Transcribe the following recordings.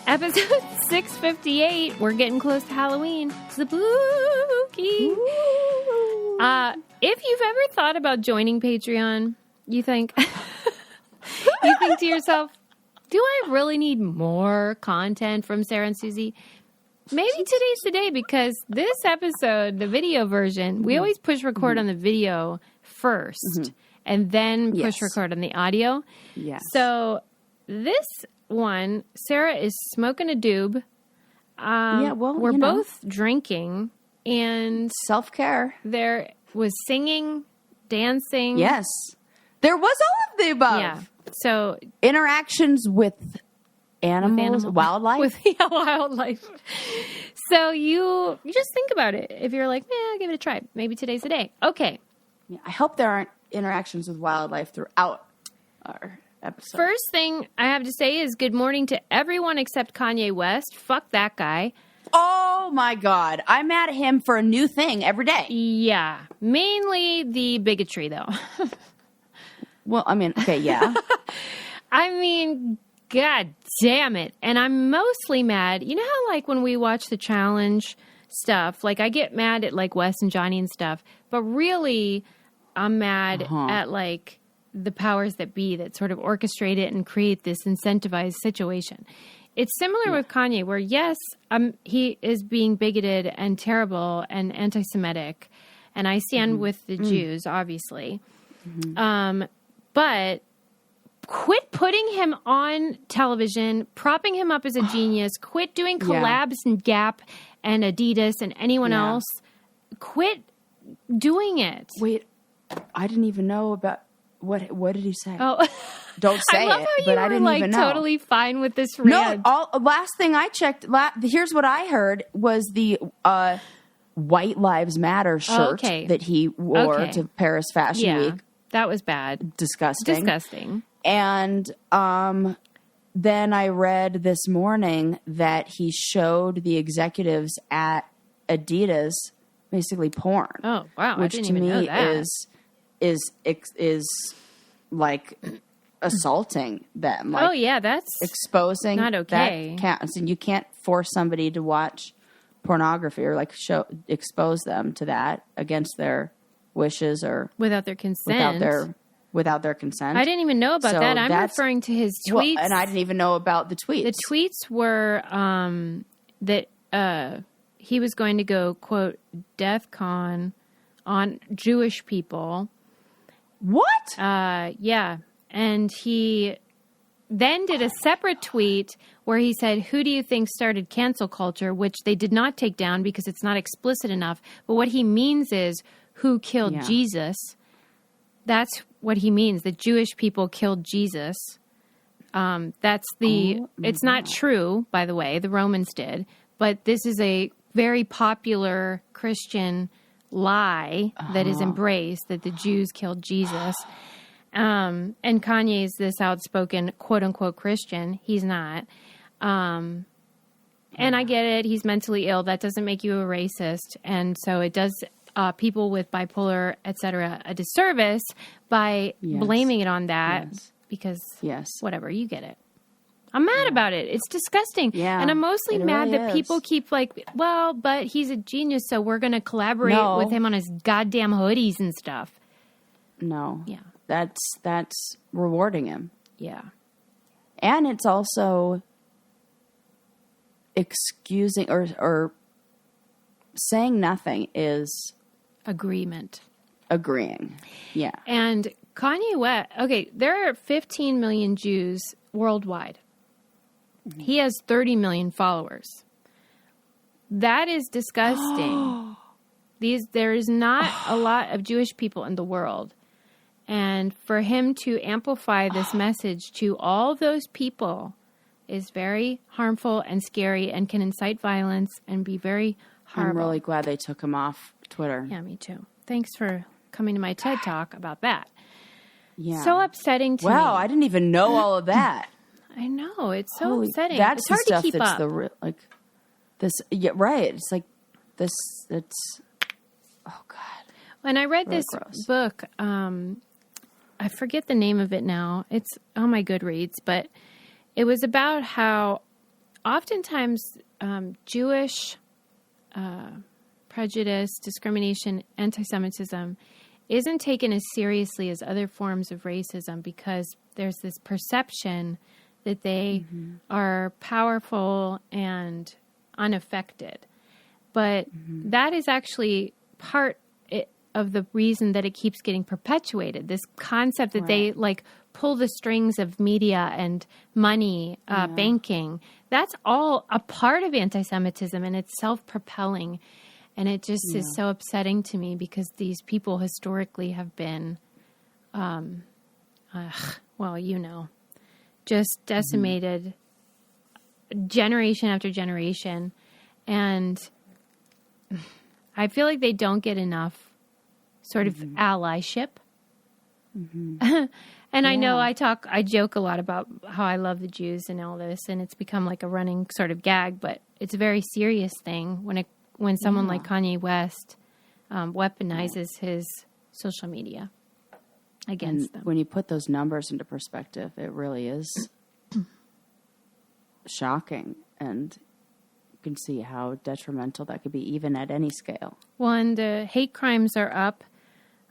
Episode 658. We're getting close to Halloween. Spooky. If you've ever thought about joining Patreon, you think to yourself, do I really need more content from Sarah and Susie? Maybe today's the day, because this episode, the video version, we always push record on the video first and then push record on the audio. Yes. So this one, Sarah is smoking a doob. We're both drinking, and self-care. There was singing, dancing. Yes. There was all of the above. Yeah. So interactions with animals, wildlife. Wildlife. So you just think about it. If you're like, I'll give it a try. Maybe today's the day. Okay. Yeah, I hope there aren't interactions with wildlife throughout our episode. First thing I have to say is good morning to everyone except Kanye West. Fuck that guy. Oh my God. I'm mad at him for a new thing every day. Yeah. Mainly the bigotry, though. Well, I mean, okay, yeah. I mean, God damn it. And I'm mostly mad. You know how, like, when we watch the challenge stuff, like, I get mad at, like, Wes and Johnny and stuff, but really I'm mad at, like, the powers that be that sort of orchestrate it and create this incentivized situation. It's similar with Kanye, where, yes, he is being bigoted and terrible and anti-Semitic, and I stand with the Jews, obviously. But quit putting him on television, propping him up as a genius. Quit doing collabs and Gap and Adidas and anyone else. Quit doing it. Wait, I didn't even know about what did he say? Oh, don't say I love it. How but you I were didn't like even know. Totally fine with this rant. No, last thing I checked. Here's what I heard was the White Lives Matter shirt that he wore to Paris Fashion Week. That was bad. Disgusting. And then I read this morning that he showed the executives at Adidas basically porn. Oh, wow. Which I didn't to even me know that. is like assaulting them. Like, that's exposing. not okay. That counts. And you can't force somebody to watch pornography or like expose them to that against their wishes or without their consent. Without their consent. I didn't even know about that. I'm referring to his tweets. Well, and I didn't even know about the tweets. The tweets were that he was going to go, quote, DEFCON on Jewish people. What? Yeah. And he then did a separate tweet where he said, who do you think started cancel culture? Which they did not take down because it's not explicit enough. But what he means is who killed Jesus. That's what he means, that Jewish people killed Jesus. That's it's not true, by the way. The Romans did. But this is a very popular Christian lie that is embraced, that the Jews killed Jesus. And Kanye's this outspoken, quote-unquote Christian. He's not. And I get it. He's mentally ill. That doesn't make you a racist. And so it does people with bipolar, etc., a disservice by blaming it on that because whatever, you get it. I'm mad about it. It's disgusting. Yeah, and I'm mostly mad that people keep like, well, but he's a genius, so we're going to collaborate with him on his goddamn hoodies and stuff. No. Yeah. That's rewarding him. Yeah. And it's also excusing or saying nothing is agreeing. Yeah. And Kanye West, okay, there are 15 million Jews worldwide. He has 30 million followers. That is disgusting. There is not a lot of Jewish people in the world. And for him to amplify this message to all those people is very harmful and scary and can incite violence and be very horrible. I'm really glad they took him off Twitter. Yeah, me too. Thanks for coming to my TED Talk about that. Yeah. So upsetting to me. Wow, I didn't even know all of that. I know. It's so upsetting. That's it's hard the stuff to keep that's up. Right. It's like this, it's, oh God. When I read really this gross. book, I forget the name of it now. It's on my Goodreads, but it was about how oftentimes Jewish prejudice, discrimination, anti-Semitism isn't taken as seriously as other forms of racism because there's this perception that they are powerful and unaffected. But that is actually part of the reason that it keeps getting perpetuated. This concept that they like pull the strings of media and money, banking, that's all a part of anti-Semitism, and it's self-propelling. And it just is so upsetting to me because these people historically have been, just decimated generation after generation. And I feel like they don't get enough sort of allyship. And I know I joke a lot about how I love the Jews and all this, and it's become like a running sort of gag, but it's a very serious thing when someone like Kanye West weaponizes his social media against them. When you put those numbers into perspective, it really is shocking, and you can see how detrimental that could be even at any scale. Well, and the hate crimes are up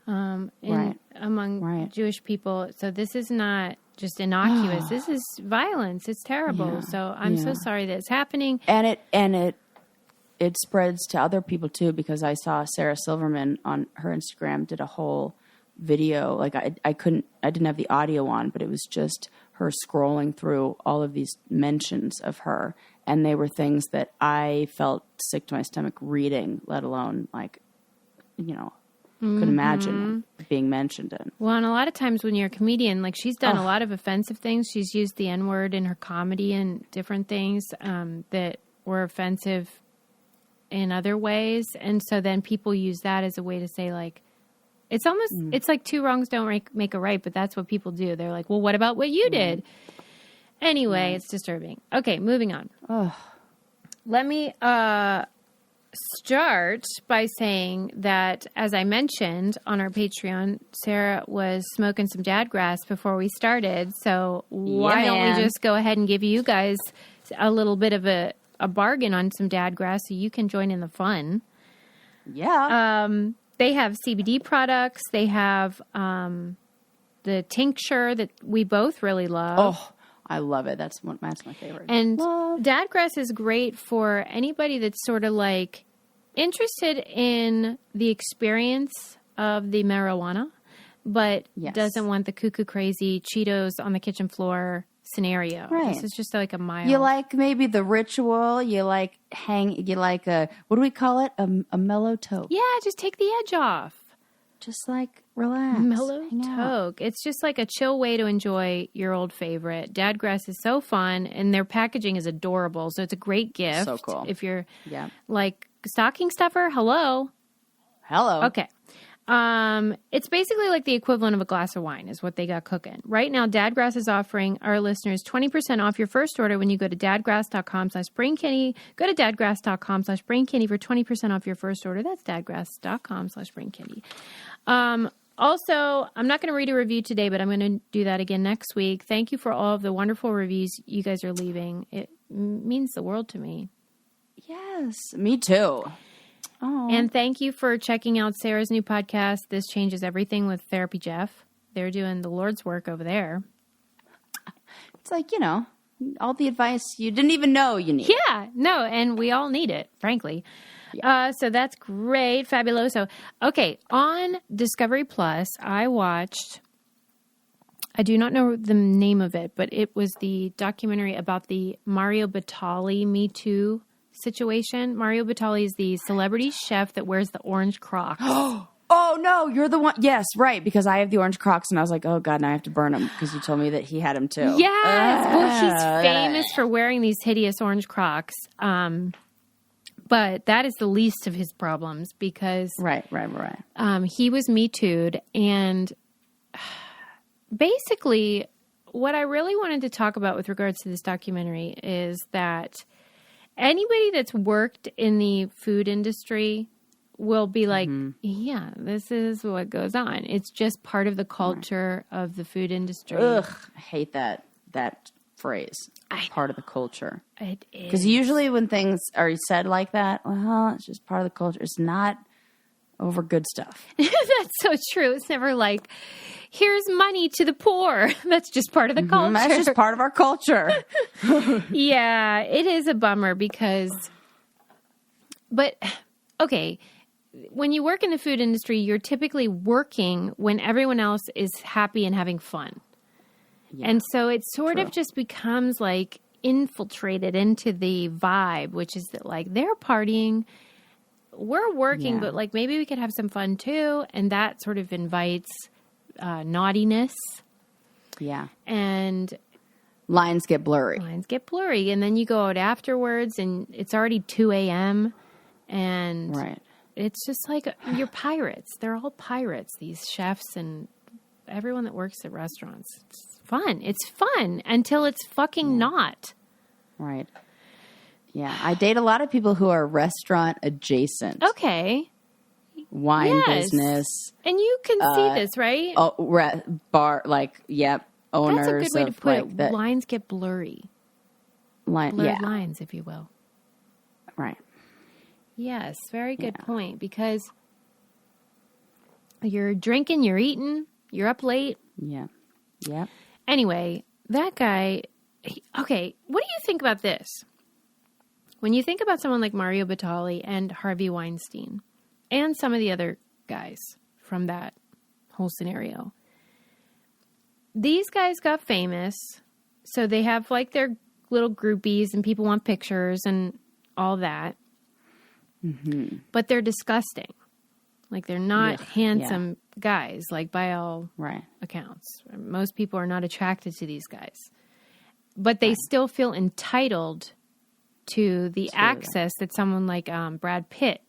among Jewish people. So this is not just innocuous. This is violence. It's terrible. Yeah. So I'm so sorry that it's happening. And it spreads to other people too, because I saw Sarah Silverman on her Instagram did a whole video. Like I didn't have the audio on, but it was just her scrolling through all of these mentions of her. And they were things that I felt sick to my stomach reading, let alone could imagine being mentioned in. Well, and a lot of times when you're a comedian, like she's done a lot of offensive things. She's used the N-word in her comedy and different things that were offensive in other ways. And so then people use that as a way to say, like, it's almost, it's like two wrongs don't make a right, but that's what people do. They're like, well, what about what you did? Anyway, it's disturbing. Okay, moving on. Let me start by saying that, as I mentioned on our Patreon, Sarah was smoking some dadgrass before we started. So why don't we just go ahead and give you guys a little bit of a bargain on some dadgrass so you can join in the fun. Yeah. They have CBD products. They have the tincture that we both really love. Oh, I love it. That's my favorite. And dadgrass is great for anybody that's sort of like interested in the experience of the marijuana, but doesn't want the cuckoo crazy Cheetos on the kitchen floor scenario. Right. This is just like a mild. You like maybe the ritual. You like a, what do we call it? A mellow toke. Yeah, just take the edge off. Just like relax. Mellow toke. It's just like a chill way to enjoy your old favorite. Dadgrass is so fun, and their packaging is adorable. So it's a great gift. So cool. If you're like stocking stuffer, hello. Okay. It's basically like the equivalent of a glass of wine is what they got cooking. Right now, Dadgrass is offering our listeners 20% off your first order when you go to dadgrass.com/BrainKitty. Go to dadgrass.com/BrainKitty for 20% off your first order. That's dadgrass.com/BrainKitty. Also, I'm not going to read a review today, but I'm going to do that again next week. Thank you for all of the wonderful reviews you guys are leaving. It means the world to me. Yes, me too. Oh. And thank you for checking out Sarah's new podcast, This Changes Everything with Therapy Jeff. They're doing the Lord's work over there. It's like, all the advice you didn't even know you need. Yeah, no, and we all need it, frankly. Yeah. So that's great. Fabuloso. Okay, on Discovery Plus, I watched, I do not know the name of it, but it was the documentary about the Mario Batali MeToo situation. Mario Batali is the celebrity chef that wears the orange Crocs. Oh, no, you're the one. Yes, right, because I have the orange Crocs, and I was like, oh, God, now I have to burn them, because you told me that he had them, too. Yes. Well, he's famous for wearing these hideous orange Crocs. But that is the least of his problems, because Right. he was Me Too'd, and basically what I really wanted to talk about with regards to this documentary is that anybody that's worked in the food industry will be like, yeah, this is what goes on. It's just part of the culture of the food industry. Ugh, I hate that phrase. I Part of the culture. It is. Because usually when things are said like that, well, it's just part of the culture. It's not over good stuff. That's so true. It's never like, here's money to the poor. That's just part of the culture. That's just part of our culture. Yeah, it is a bummer because, but okay, when you work in the food industry, you're typically working when everyone else is happy and having fun. Yeah, and so it sort of just becomes like infiltrated into the vibe, which is that like they're partying, we're working, but like maybe we could have some fun too. And that sort of invites naughtiness. Yeah. And lines get blurry. And then you go out afterwards and it's already 2 a.m. And it's just like you're pirates. They're all pirates, these chefs and everyone that works at restaurants. It's fun. It's fun until it's fucking not. Right. Yeah. I date a lot of people who are restaurant adjacent. Okay. Wine business. And you can see this, right? Oh, bar, like, owners. That's a good way to put it. That, lines get blurry. Blurred lines, if you will. Right. Yes, very good point. Because you're drinking, you're eating, you're up late. Yeah. Yeah. Anyway, that guy, okay, what do you think about this? When you think about someone like Mario Batali and Harvey Weinstein and some of the other guys from that whole scenario, these guys got famous, so they have like their little groupies and people want pictures and all that. Mm-hmm. But they're disgusting. Like they're not handsome guys, like by all accounts. Most people are not attracted to these guys. But they still feel entitled to the access that someone like Brad Pitt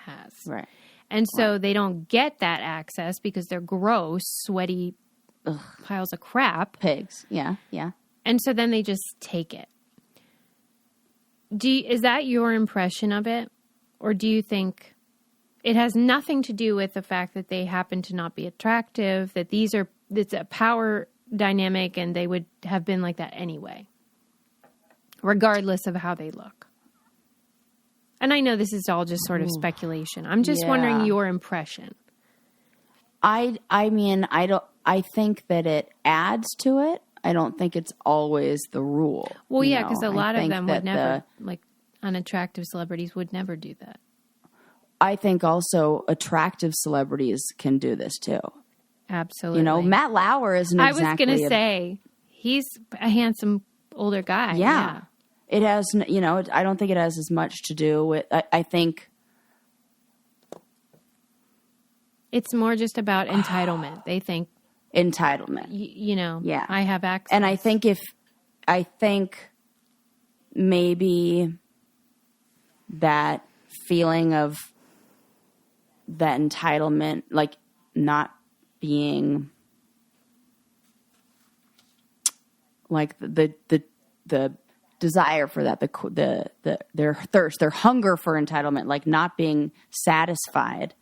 has. Right. And so they don't get that access because they're gross, sweaty piles of crap. Pigs. Yeah. Yeah. And so then they just take it. Is that your impression of it? Or do you think it has nothing to do with the fact that they happen to not be attractive, that it's a power dynamic and they would have been like that anyway, regardless of how they look? And I know this is all just sort of speculation. I'm just wondering your impression. I think that it adds to it. I don't think it's always the rule. Well, yeah, because a lot of them would never, like unattractive celebrities would never do that. I think also attractive celebrities can do this too. Absolutely. You know, Matt Lauer isn't exactly... I was going to say, he's a handsome older guy. Yeah. It has, I don't think it has as much to do with, I think... It's more just about entitlement. They think... Entitlement. I have access. And I think maybe that feeling of that entitlement, like not being like the desire for that, their thirst, their hunger for entitlement, like not being satisfied.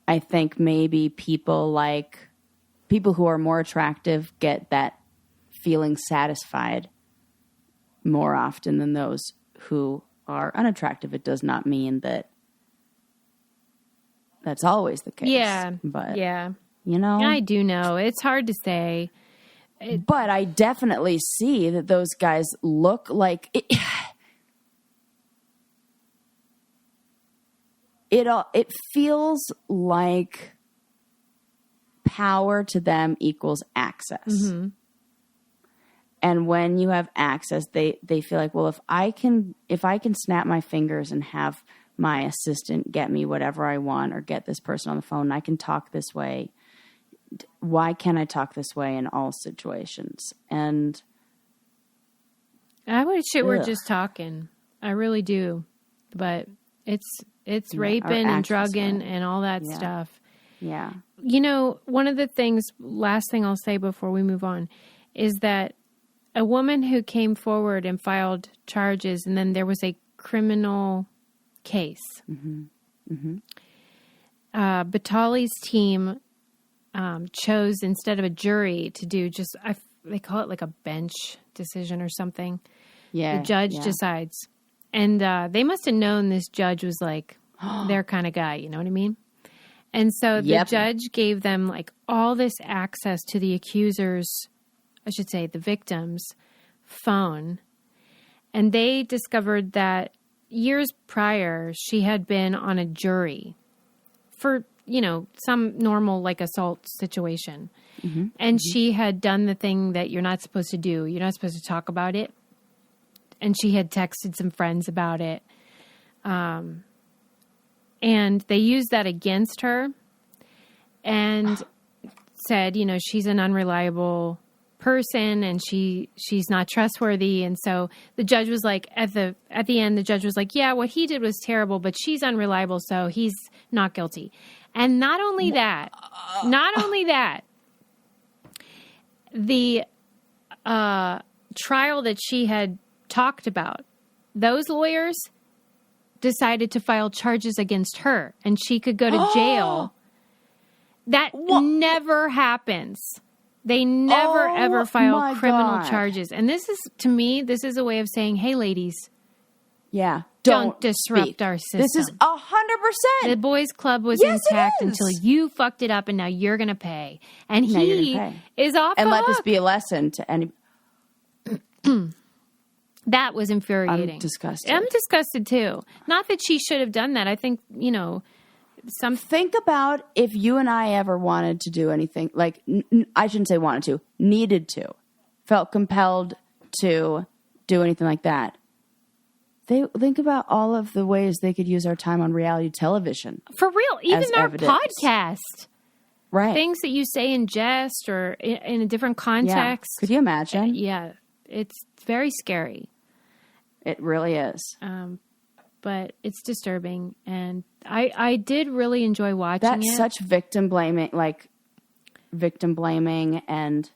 I think maybe people who are more attractive get that feeling satisfied more often than those who are unattractive. It does not mean that that's always the case. Yeah. But, I do know. It's hard to say. But I definitely see that those guys look like it. It feels like power to them equals access. Mm-hmm. And when you have access, they feel like, well, if I can snap my fingers and have my assistant get me whatever I want or get this person on the phone, I can talk this way. Why can't I talk this way in all situations? And I wish it were just talking. I really do. But it's raping and drugging and all that stuff. Yeah. One of the things, last thing I'll say before we move on, is that a woman who came forward and filed charges, and then there was a criminal case. Mm-hmm. Mm-hmm. Batali's team chose, instead of a jury, to do just, they call it like a bench decision or something. Yeah. The judge decides. And they must have known this judge was like their kind of guy. You know what I mean? And so the judge gave them like all this access to the accuser's, I should say the victim's phone. And they discovered that years prior, she had been on a jury for, some normal like assault situation. Mm-hmm. And she had done the thing that you're not supposed to do. You're not supposed to talk about it. And she had texted some friends about it. And they used that against her and said, she's an unreliable person and she's not trustworthy. And so the judge was like, at the end, the judge was like, yeah, what he did was terrible, but she's unreliable, so he's not guilty. And not only that, the trial that she had talked about, those lawyers decided to file charges against her and she could go to jail. That never happens. They never, ever file criminal charges. And this is, to me, this is a way of saying, hey, ladies. Yeah. Don't disrupt our system. This is 100%. The boys' club was intact until you fucked it up and now you're going to pay. And he is off and the let hook. this be a lesson to any. That was infuriating. I'm disgusted. I'm disgusted too. Not that she should have done that. I think, Think about if you and I ever wanted to do anything, like, I shouldn't say wanted to, needed to, felt compelled to do anything like that. Think about all of the ways they could use our time on reality television. For real. Even our podcast. Right. Things that you say in jest or in a different context. Yeah. Could you imagine? Yeah. It's very scary. It really is. But it's disturbing. And I did really enjoy watching it. That's such victim blaming and...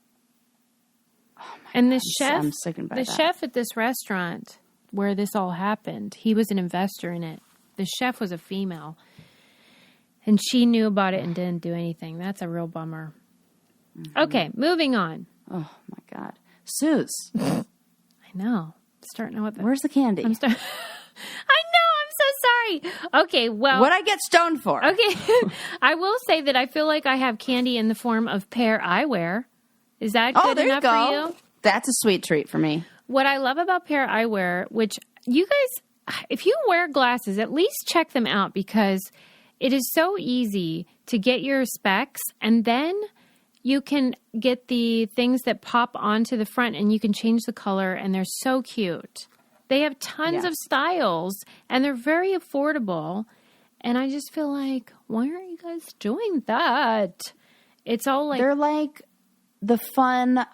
Oh my and God, the chef, I'm sickened by the that. chef at this restaurant where this all happened, he was an investor in it. The chef was a female. And she knew about it and didn't do anything. That's a real bummer. Mm-hmm. Okay, moving on. Oh my God. Suze. I know. Starting to know what Where's the candy? I know. I'm so sorry. Okay, well. What'd I get stoned for? Okay. I will say that I feel like I have candy in the form of Pear Eyewear. Is that good enough for you? That's a sweet treat for me. What I love about Pear Eyewear, which you guys, if you wear glasses, at least check them out because it is so easy to get your specs and then you can get the things that pop onto the front and you can change the color and they're so cute. They have tons of styles and they're very affordable. And I just feel like, why aren't you guys doing that? It's all like... They're like the fun,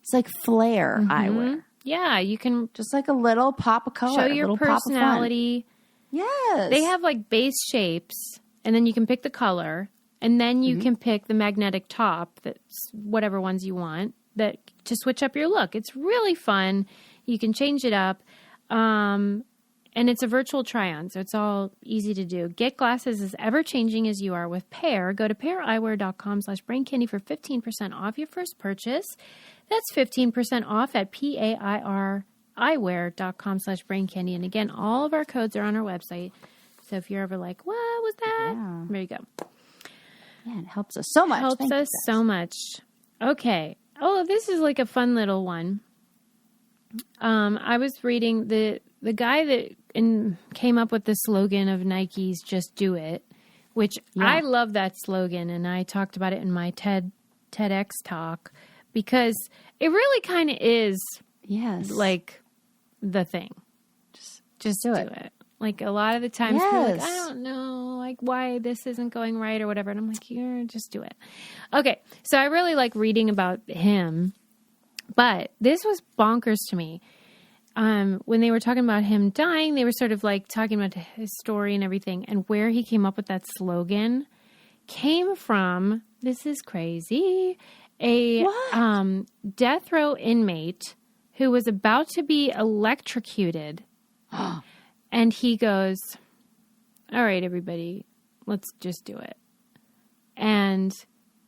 it's like flare eyewear. Yeah, you can... Just like a little pop of color. Show your personality. Yes. They have like base shapes and then you can pick the color. And then you can pick the magnetic top, that's whatever ones you want, that to switch up your look. It's really fun. You can change it up. And it's a virtual try-on, so it's all easy to do. Get glasses as ever-changing as you are with Pear. Go to paireyewear.com/braincandy for 15% off your first purchase. That's 15% off at paireyewear.com/braincandy. And again, all of our codes are on our website. So if you're ever like, what was that? Yeah. There you go. Yeah, it helps us so much. Helps us so much. Okay. Oh, this is like a fun little one. I was reading the guy that came up with the slogan of Nike's "Just Do It," which I love that slogan, and I talked about it in my TEDx talk because it really kind of is, like the thing. Just do it. Like a lot of the times, people are like, I don't know, like why this isn't going right or whatever. And I'm like, just do it. Okay. So I really like reading about him, but this was bonkers to me. When they were talking about him dying, they were sort of like talking about his story and everything. And where he came up with that slogan came from, this is crazy, a death row inmate who was about to be electrocuted. And he goes, all right, everybody, let's just do it. And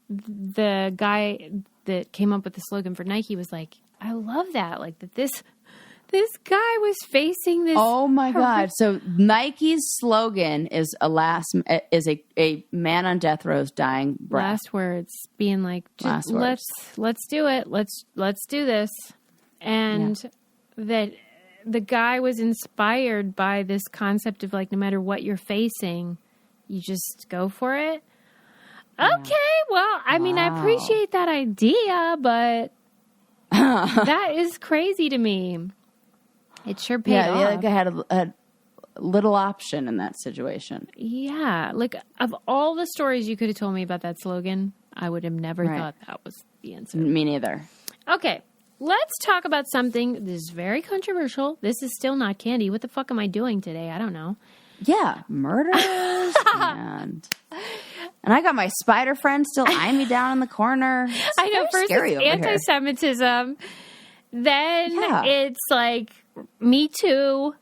the guy, that came up with the slogan for Nike was like, I love that. Like that this guy was facing this. Oh my God. So Nike's slogan is a man on death row's dying breath. Last words being like, let's do it. Let's do this. And that the guy was inspired by this concept of like, no matter what you're facing, you just go for it. Okay. Well, I mean, I appreciate that idea, but that is crazy to me. It sure paid off. Yeah, like I had a little option in that situation. Yeah. Like, of all the stories you could have told me about that slogan, I would have never thought that was the answer. Me neither. Okay. Let's talk about something that is very controversial. This is still not candy. What the fuck am I doing today? I don't know. Yeah. Murders. And I got my spider friend still eyeing me down in the corner. I know. First it's anti-Semitism. Then it's like MeToo.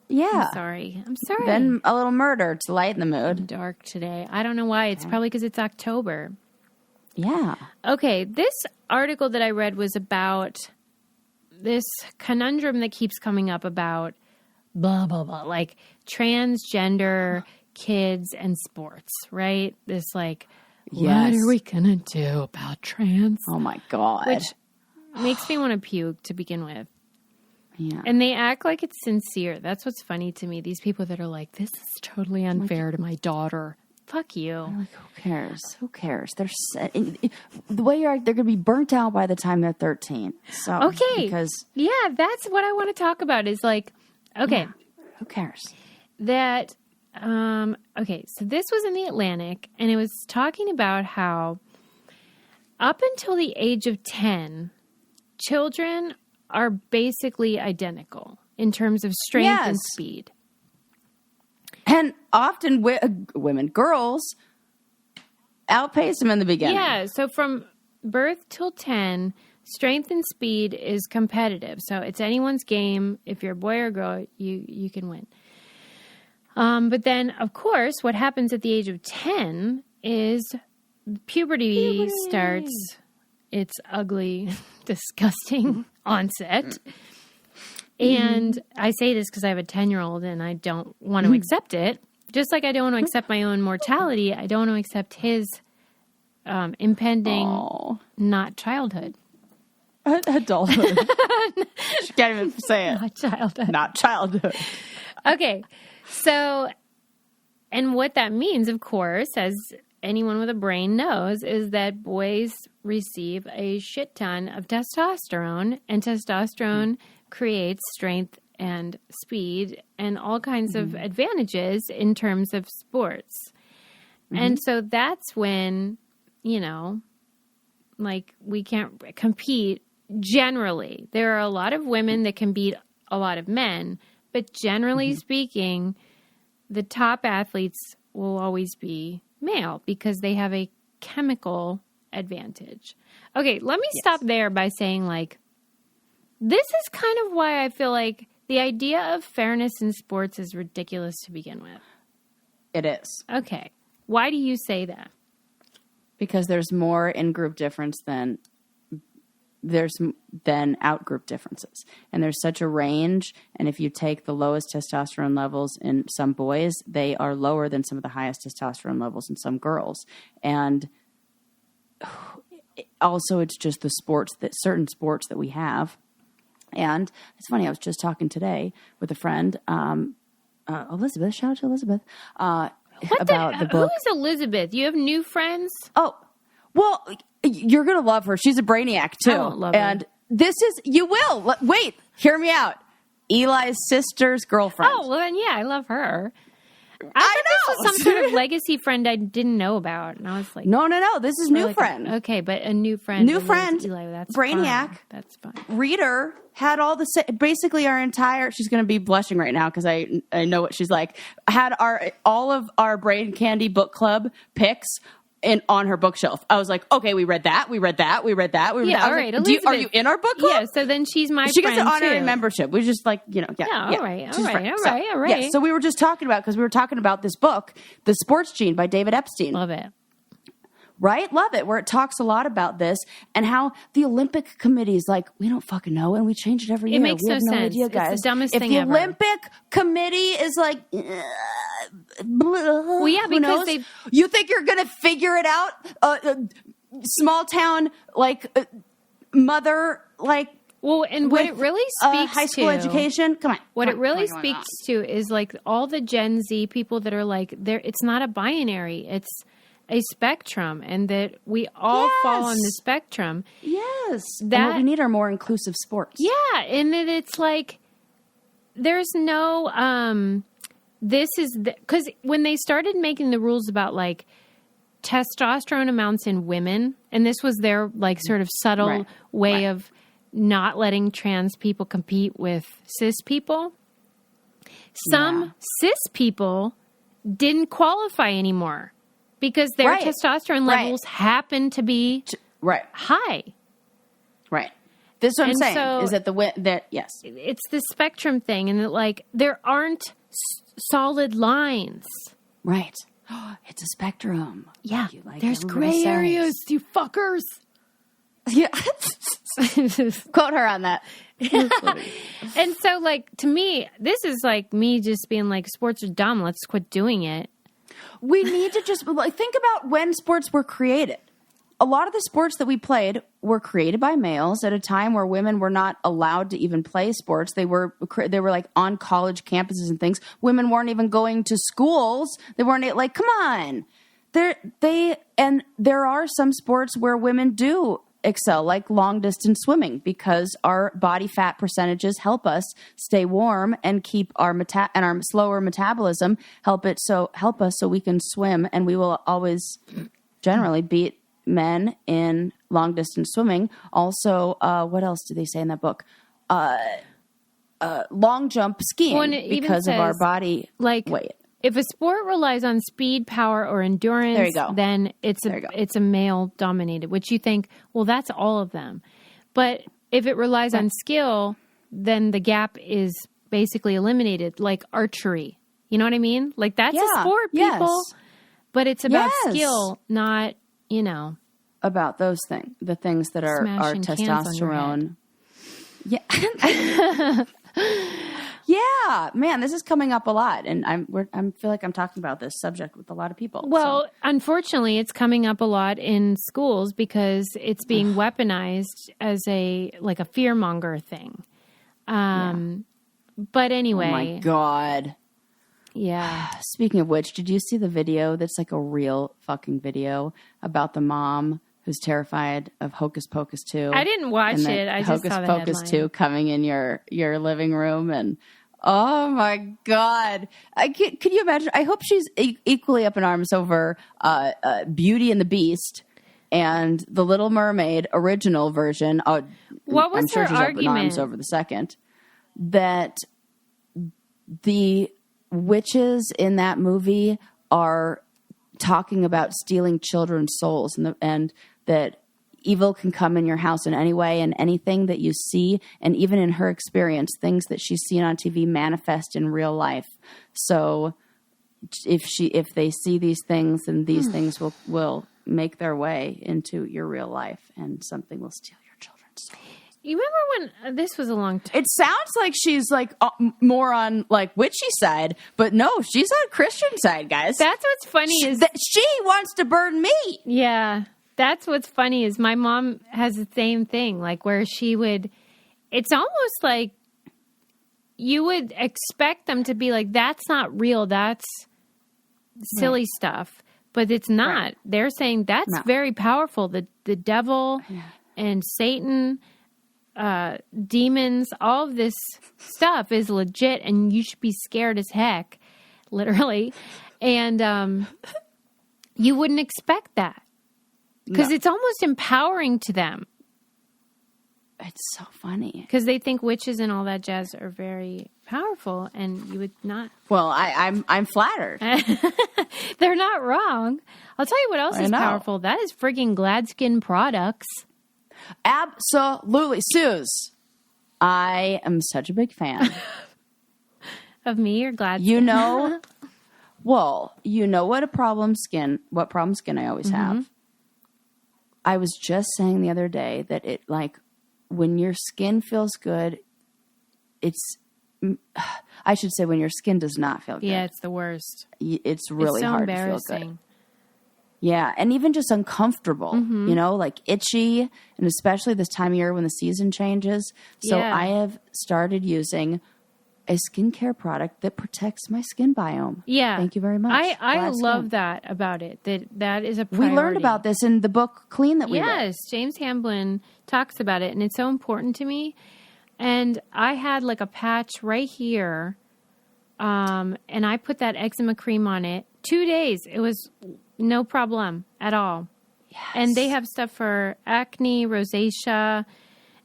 Yeah. I'm sorry. Then a little murder to lighten the mood. I'm dark today. I don't know why. It's probably because it's October. Yeah. Okay. This article that I read was about this conundrum that keeps coming up about blah, blah, blah. Like transgender kids and sports, right? This like, what are we going to do about trans? Oh my God. Which makes me want to puke to begin with. Yeah. And they act like it's sincere. That's what's funny to me. These people that are like, this is totally unfair to my daughter. Fuck you. I'm like, who cares? Who cares? The way you're, they're going to be burnt out by the time they're 13. So, okay. Because that's what I want to talk about is like, okay. Who cares? That, okay. So this was in the Atlantic and it was talking about how up until the age of 10, children are basically identical in terms of strength and speed. And often women, girls, outpace them in the beginning. Yeah, so from birth till 10, strength and speed is competitive. So it's anyone's game. If you're a boy or girl, you can win. But then, of course, what happens at the age of 10 is puberty starts its ugly, disgusting onset. And I say this because I have a 10-year-old and I don't want to accept it. Just like I don't want to accept my own mortality, I don't want to accept his impending not childhood. Adulthood. She can't even say it. Not childhood. Not childhood. Okay. So, and what that means, of course, as anyone with a brain knows, is that boys receive a shit ton of testosterone, and testosterone creates strength and speed and all kinds of advantages in terms of sports. And so that's when, like we can't compete generally. There are a lot of women that can beat a lot of men, but generally speaking, the top athletes will always be male because they have a chemical advantage. Okay, let me stop there by saying, like, this is kind of why I feel like the idea of fairness in sports is ridiculous to begin with. It is. Okay. Why do you say that? Because there's more in-group difference than out-group differences. And there's such a range. And if you take the lowest testosterone levels in some boys, they are lower than some of the highest testosterone levels in some girls. And also it's just the certain sports that we have. And it's funny, I was just talking today with a friend, Elizabeth, shout out to Elizabeth, about the book. Who is Elizabeth? You have new friends? Oh, well, you're going to love her. She's a brainiac, too. I won't love her. You will. Wait, hear me out. Eli's sister's girlfriend. Oh, well, then, yeah, I love her. I thought this was some sort of legacy friend I didn't know about. And I was like... No. This is new friend. Okay, but a new friend. New friend. Eli, that's brainiac. Fun. That's fun. Reader had all the... Basically, our entire... She's going to be blushing right now because I know what she's like. Had all of our Brain Candy book club picks on her bookshelf. I was like, okay, we read that. All right, Elizabeth. Are you in our book club? Yeah, so then she's my she friend, gets an honorary too. membership. We just like, all right. So we were just talking about, because we were talking about this book, The Sports Gene by David Epstein. Love it. right? Love it. Where it talks a lot about this and how the Olympic committee is like, we don't fucking know, and we change it every year. It makes we no have sense. Idea, guys. It's the dumbest if thing the ever. Olympic committee is like, well, yeah, because they. You think you're going to figure it out? Small town, like mother, like. Well, and what it really speaks high school to, education. Come on. What it really speaks to is like all the Gen Z people that are like, it's not a binary, it's a spectrum, and that we all fall on the spectrum. Yes. And what we need are more inclusive sports. Yeah, and that it's like there's no this is because when they started making the rules about like testosterone amounts in women, and this was their like sort of subtle way of not letting trans people compete with cis people. Some cis people didn't qualify anymore because their testosterone levels happen to be high. Right. This is what I'm saying. So, is that yes. It's the spectrum thing, and that like there aren't solid lines. Right. It's a spectrum. Yeah. Like there's gray areas, you fuckers. Yeah. Quote her on that. And so, like, to me, this is like me just being like, sports are dumb. Let's quit doing it. We need to just think about when sports were created. A lot of the sports that we played were created by males at a time where women were not allowed to even play sports. They were like on college campuses and things. Women weren't even going to schools. They weren't like, come on. There are some sports where women do excel, like long distance swimming, because our body fat percentages help us stay warm and keep our our slower metabolism help us so we can swim, and we will always generally beat men in long distance swimming. Also, what else do they say in that book? Long jump skiing, because of our body weight. If a sport relies on speed, power, or endurance, then it's a male dominated, which you think, well, that's all of them. But if it relies on skill, then the gap is basically eliminated, like archery. You know what I mean? Like that's a sport, people. But it's about skill, not, about those things, the things that are testosterone. Yeah. Yeah, man, this is coming up a lot, and I feel like I'm talking about this subject with a lot of people. Well, unfortunately, it's coming up a lot in schools because it's being weaponized as a fearmonger thing. But anyway, oh my God, yeah. Speaking of which, did you see the video? That's like a real fucking video about the mom who's terrified of Hocus Pocus 2. I didn't watch it. I just saw the Hocus Pocus 2 coming in your living room, and oh my God. Could you imagine? I hope she's equally up in arms over Beauty and the Beast and The Little Mermaid original version. What was I'm sure her she's argument? Up in arms over the second. That the witches in that movie are talking about stealing children's souls, and that evil can come in your house in any way, and anything that you see, and even in her experience, things that she's seen on TV manifest in real life. So if they see these things, then these things will make their way into your real life, and something will steal your children's souls. You remember when this was a long time? It sounds like she's like more on like witchy side, but no, she's on Christian side, guys. That's what's funny is that she wants to burn me. Yeah, that's what's funny is my mom has the same thing, like where she would. It's almost like you would expect them to be like, "That's not real. That's silly stuff," but it's not. Right. They're saying that's very powerful. The devil and Satan. Demons, all of this stuff is legit, and you should be scared as heck, literally. And you wouldn't expect that because it's almost empowering to them. It's so funny because they think witches and all that jazz are very powerful, and you would not. Well, I'm flattered. They're not wrong. I'll tell you what else is powerful. That is freaking Gladskin products. Absolutely. Suze, I am such a big fan. Of me or Gladskin? Well, you know what problem skin I always have. I was just saying the other day that it like when your skin feels good, I should say when your skin does not feel good. Yeah, it's the worst. It's really so hard to feel good. Yeah, and even just uncomfortable, like itchy, and especially this time of year when the season changes. So I have started using a skincare product that protects my skin biome. Yeah. Thank you very much. I love that about it. That is a priority. We learned about this in the book Clean that we read. Yes, James Hamblin talks about it, and it's so important to me. And I had like a patch right here, and I put that eczema cream on it. 2 days. It was no problem at all. Yes. And they have stuff for acne, rosacea,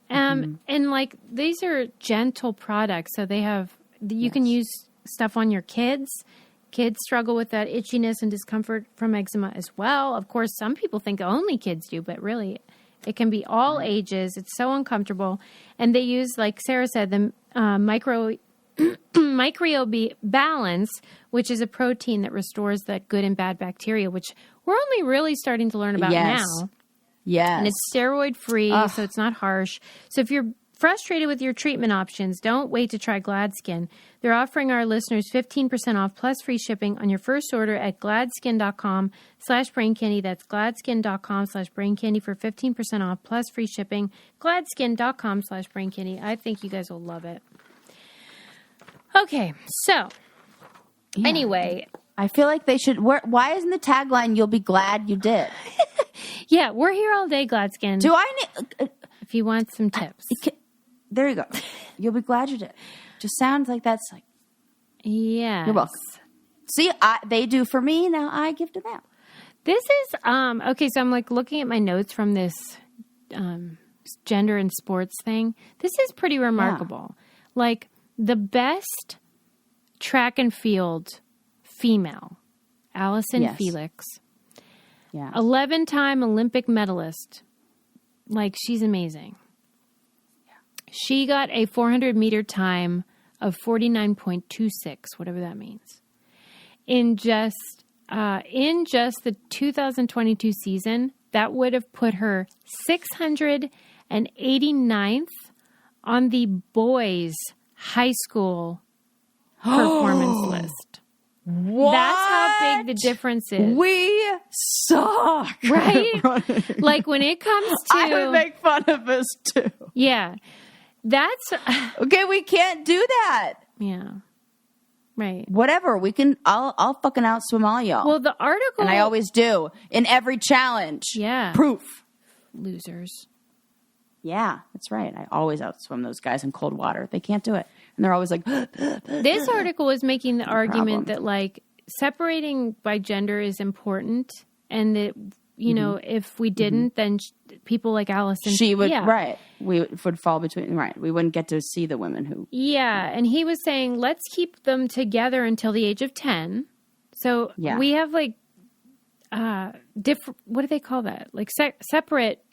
and like these are gentle products. So they have, you can use stuff on your kids. Kids struggle with that itchiness and discomfort from eczema as well. Of course, some people think only kids do, but really it can be all ages. It's so uncomfortable. And they use, like Sarah said, the microbial balance, which is a protein that restores the good and bad bacteria, which we're only really starting to learn about now. Yes. And it's steroid free, so it's not harsh. So if you're frustrated with your treatment options, don't wait to try GladSkin. They're offering our listeners 15% off plus free shipping on your first order at gladskin.com/braincandy. That's gladskin.com/braincandy for 15% off plus free shipping. Gladskin.com/braincandy. I think you guys will love it. Okay, so anyway. I feel like they should. Why isn't the tagline, "You'll be glad you did"? Yeah, we're here all day, GladSkin. Do I need... if you want some tips. There you go. You'll be glad you did. Just sounds like that's like... Yeah. You're welcome. See, they do for me, now I give to them. This is, okay, so I'm like looking at my notes from this gender and sports thing. This is pretty remarkable. Yeah. Like, the best track and field female, Allison Felix. Yeah. 11-time Olympic medalist. Like, she's amazing. Yeah. She got a 400-meter time of 49.26, whatever that means. In just the 2022 season, that would have put her 689th on the boys' high school performance list. What? That's how big the difference is. We suck. Right? Like when it comes to... I would make fun of us too. Yeah. That's... Okay, we can't do that. Yeah. Right. Whatever. We can... I'll fucking outswim all y'all. Well, the article... And I always do. In every challenge. Yeah. Proof. Losers. Yeah, that's right. I always outswim those guys in cold water. They can't do it. And they're always like... This article was making the argument that, like, separating by gender is important. And that, you know, if we didn't, then people like Allison... She would... Yeah. Right. We would fall between... Right. We wouldn't get to see the women who... Yeah. And he was saying, let's keep them together until the age of 10. So we have, like, different... What do they call that? Like, separate...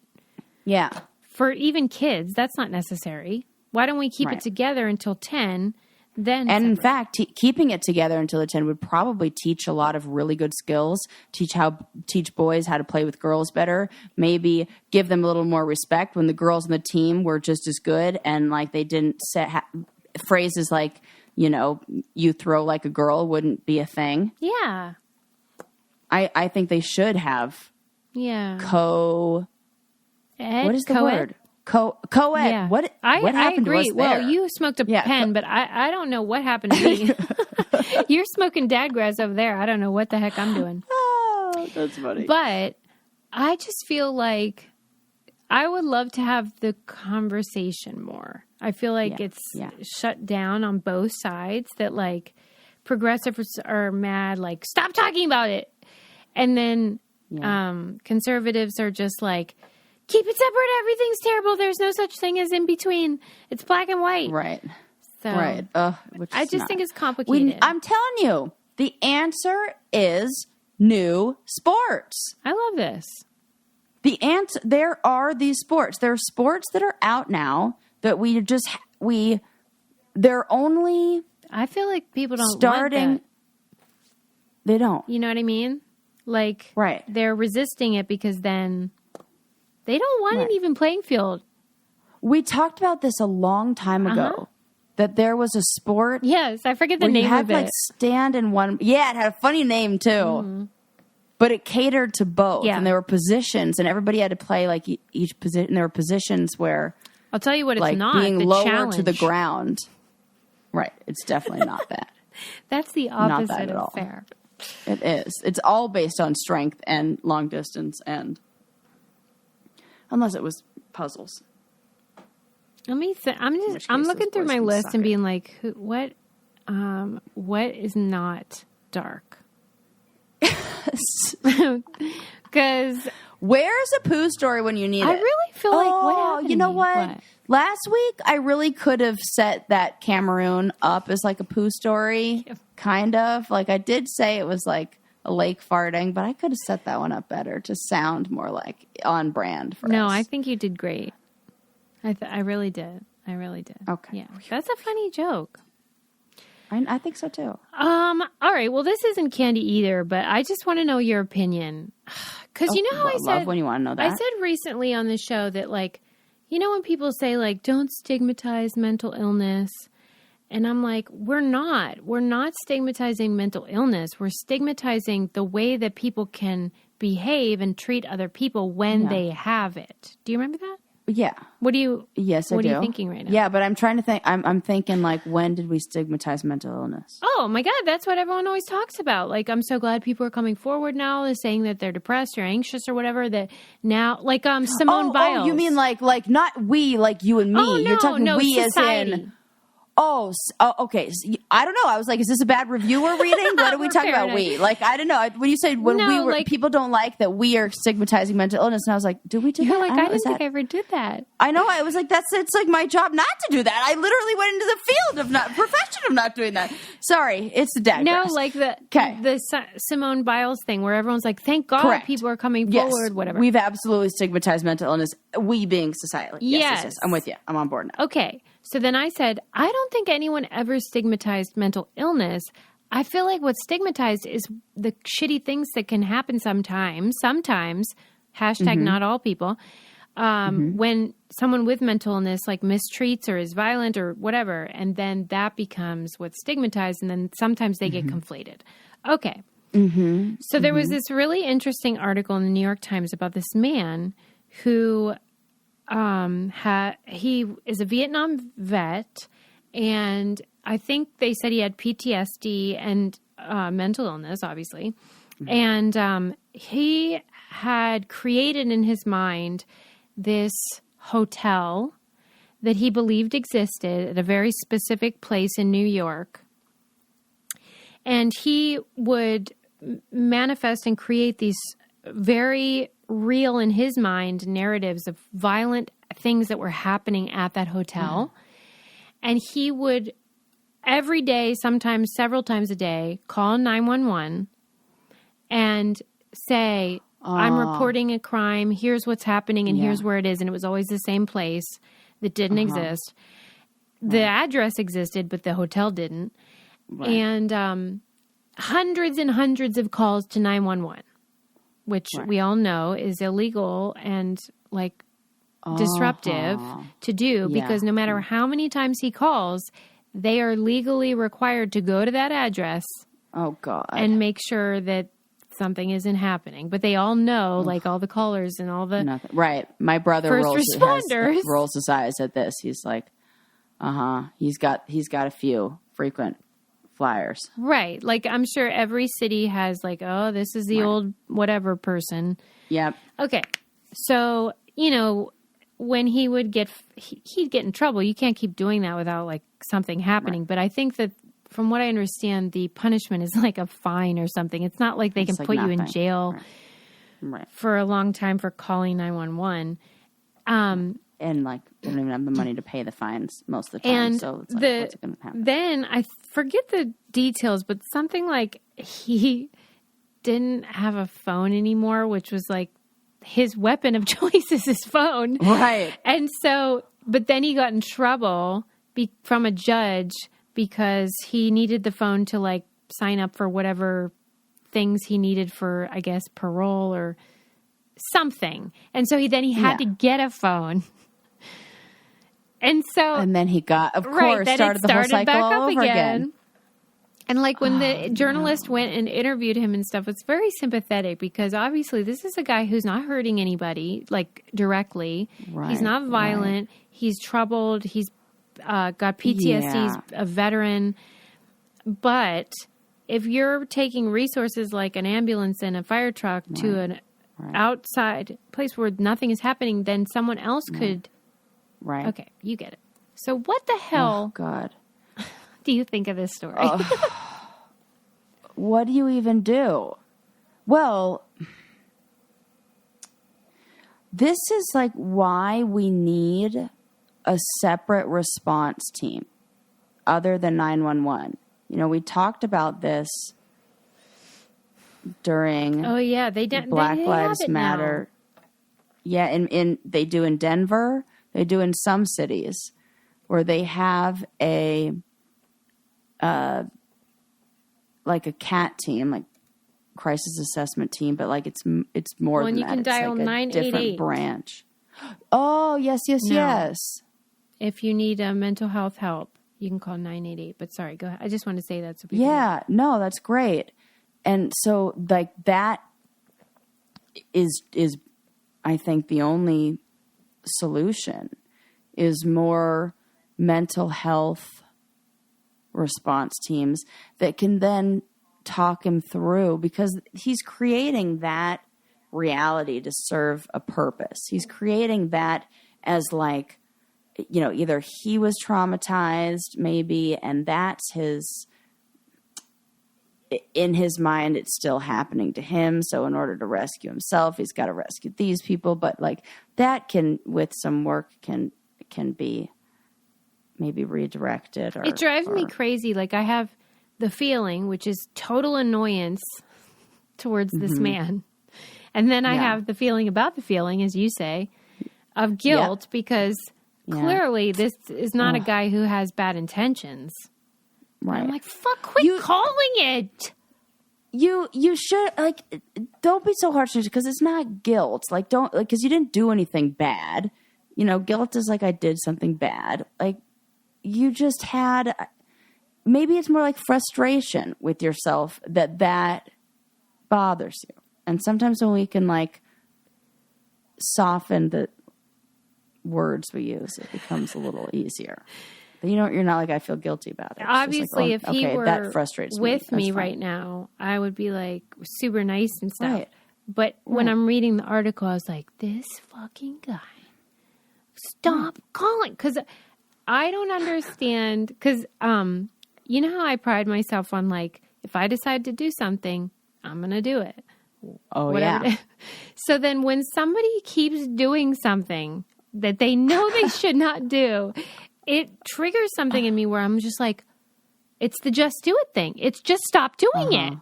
Yeah. For even kids, that's not necessary. Why don't we keep it together until 10, then And in fact, keeping it together until the 10 would probably teach a lot of really good skills, teach boys how to play with girls better, maybe give them a little more respect when the girls on the team were just as good and like they didn't phrases like, you know, you throw like a girl wouldn't be a thing. Yeah. I think they should have What is the word? Co-ed. Yeah. What I happened agree. to us there? Well, you smoked a pen, but I don't know what happened to me. You're smoking dadgrass over there. I don't know what the heck I'm doing. Oh, that's funny. But I just feel like I would love to have the conversation more. I feel like it's shut down on both sides, that like progressives are mad, like, stop talking about it. And then conservatives are just like, keep it separate. Everything's terrible. There's no such thing as in between. It's black and white. Right. So right. I just think it's complicated. I'm telling you, the answer is new sports. I love this. The answer, there are these sports. There are sports that are out now that they're only... I feel like people don't starting. Want that. They don't. You know what I mean? Like, they're resisting it because then... They don't want an even playing field. We talked about this a long time ago. That there was a sport. Yes, I forget the where name you had of to, it. like, stand in one. Yeah, it had a funny name too. But it catered to both, and there were positions, and everybody had to play like each position. There were positions where I'll tell you what, it's like not being the lower challenge. to the ground. Right, it's definitely not that. That's the Not opposite that at of all. fair. It is. It's all based on strength and long distance, and unless it was puzzles. Let me. I'm looking through my list and being like, what is not dark? Because where's a poo story when you need it? I really feel like what happened? You know to me? what? Last week I really could have set that Cameroon up as like a poo story, kind of. Like I did say it was like a lake farting, but I could have set that one up better to sound more like on brand for us. No, I think you did great. I really did. I really did. Okay. Yeah, that's a funny joke. I think so too. All right. Well, this isn't candy either, but I just want to know your opinion. Because you know how I said when you want to know that. I said recently on the show that, like, you know when people say, like, don't stigmatize mental illness, and I'm like, we're not stigmatizing mental illness. We're stigmatizing the way that people can behave and treat other people when they have it. Do you remember that? Yeah. Yes, I do. What are you thinking right now? Yeah, but I'm trying to think. I'm thinking, like, when did we stigmatize mental illness? Oh, my God. That's what everyone always talks about. Like, I'm so glad people are coming forward now is saying that they're depressed or anxious or whatever. That now, like, Simone Biles. Oh, you mean like not we, like you and me. Oh, no, You're talking we society. as in... okay. I don't know. I was like, is this a bad review we're reading? What are we talking about? We? Like, I don't know. When you said people don't like that we are stigmatizing mental illness, and I was like, do we do that? You're like, I didn't think I ever did that. I know. I was like, it's like my job not to do that. I literally went into the field of profession of not doing that. Sorry, it's the digress. No, like the Simone Biles thing where everyone's like, thank God Correct. people are coming forward, whatever. We've absolutely stigmatized mental illness. We being society. Yes. I'm with you. I'm on board now. Okay. So then I said, I don't think anyone ever stigmatized mental illness. I feel like what's stigmatized is the shitty things that can happen sometimes, hashtag not all people, when someone with mental illness like mistreats or is violent or whatever, and then that becomes what's stigmatized, and then sometimes they get conflated. Okay. So there was this really interesting article in the New York Times about this man who... he is a Vietnam vet, and I think they said he had PTSD and mental illness, obviously. And he had created in his mind this hotel that he believed existed at a very specific place in New York. And he would manifest and create these very real in his mind narratives of violent things that were happening at that hotel. And he would every day, sometimes several times a day, call 911 and say, I'm reporting a crime. Here's what's happening and here's where it is. And it was always the same place that didn't exist. The address existed, but the hotel didn't. And hundreds and hundreds of calls to 911. Which we all know is illegal and like disruptive to do because no matter how many times he calls, they are legally required to go to that address. Oh God! And make sure that something isn't happening. But they all know, like all the callers and all the right. My brother first responders rolls his eyes at this. He's like, He's got a few frequent flyers. Right. Like, I'm sure every city has, like, oh, this is the old whatever person. Yep. Okay. So, you know, when he would he'd get in trouble. You can't keep doing that without, like, something happening. Right. But I think that, from what I understand, the punishment is, like, a fine or something. It's not like they can put you in jail for a long time for calling 911. And, like, they don't even have the money to pay the fines most of the time. And so it's like, what's going to happen? Then, I forget the details, but something like he didn't have a phone anymore, which was, like, his weapon of choice is his phone. Right. And so, but then he got in trouble from a judge because he needed the phone to, like, sign up for whatever things he needed for, I guess, parole or something. And so he had to get a phone. And then he got, of course, started the whole cycle back all up over again. And like when the journalist went and interviewed him and stuff, it's very sympathetic because obviously this is a guy who's not hurting anybody like directly. Right, he's not violent. Right. He's troubled. He's got PTSD. He's a veteran. But if you're taking resources like an ambulance and a fire truck to an outside place where nothing is happening, then someone else could. Right. Okay, you get it. So what the hell? Oh, God. Do you think of this story? What do you even do? Well, this is like why we need a separate response team other than 911. You know, we talked about this during Black Lives Matter. Now. Yeah, they do in Denver. They do in some cities where they have a like a CAT team, like crisis assessment team, but like it's more than that. You can it's dial like a 988. different branch. Oh, yes. If you need mental health help, you can call 988. But sorry, go ahead. I just want to say that. So people no, that's great. And so like that is I think the only solution is more mental health response teams that can then talk him through, because he's creating that reality to serve a purpose. He's creating that as like, you know, either he was traumatized maybe, and that's in his mind, it's still happening to him. So in order to rescue himself, he's got to rescue these people. But like that can, with some work, can be maybe redirected. It drives me crazy. Like I have the feeling, which is total annoyance towards this man. And then I have the feeling about the feeling, as you say, of guilt because clearly this is not a guy who has bad intentions. Right. I'm like, fuck, quit calling it. You should, like, don't be so harsh because it's not guilt. Like, don't, like, because you didn't do anything bad. You know, guilt is like, I did something bad. Like, you just had, maybe it's more like frustration with yourself that bothers you. And sometimes when we can, like, soften the words we use, it becomes a little easier. But you're not like, I feel guilty about it. It's obviously, like, if he were that frustrates with me fine. right now, I would be like super nice and stuff. Right. But when I'm reading the article, I was like, this fucking guy, stop calling. Because I don't understand. Because you know how I pride myself on, like, if I decide to do something, I'm going to do it. Oh, whatever. yeah. So then when somebody keeps doing something that they know they should not do, it triggers something in me where I'm just like, it's the just do it thing. It's just stop doing it.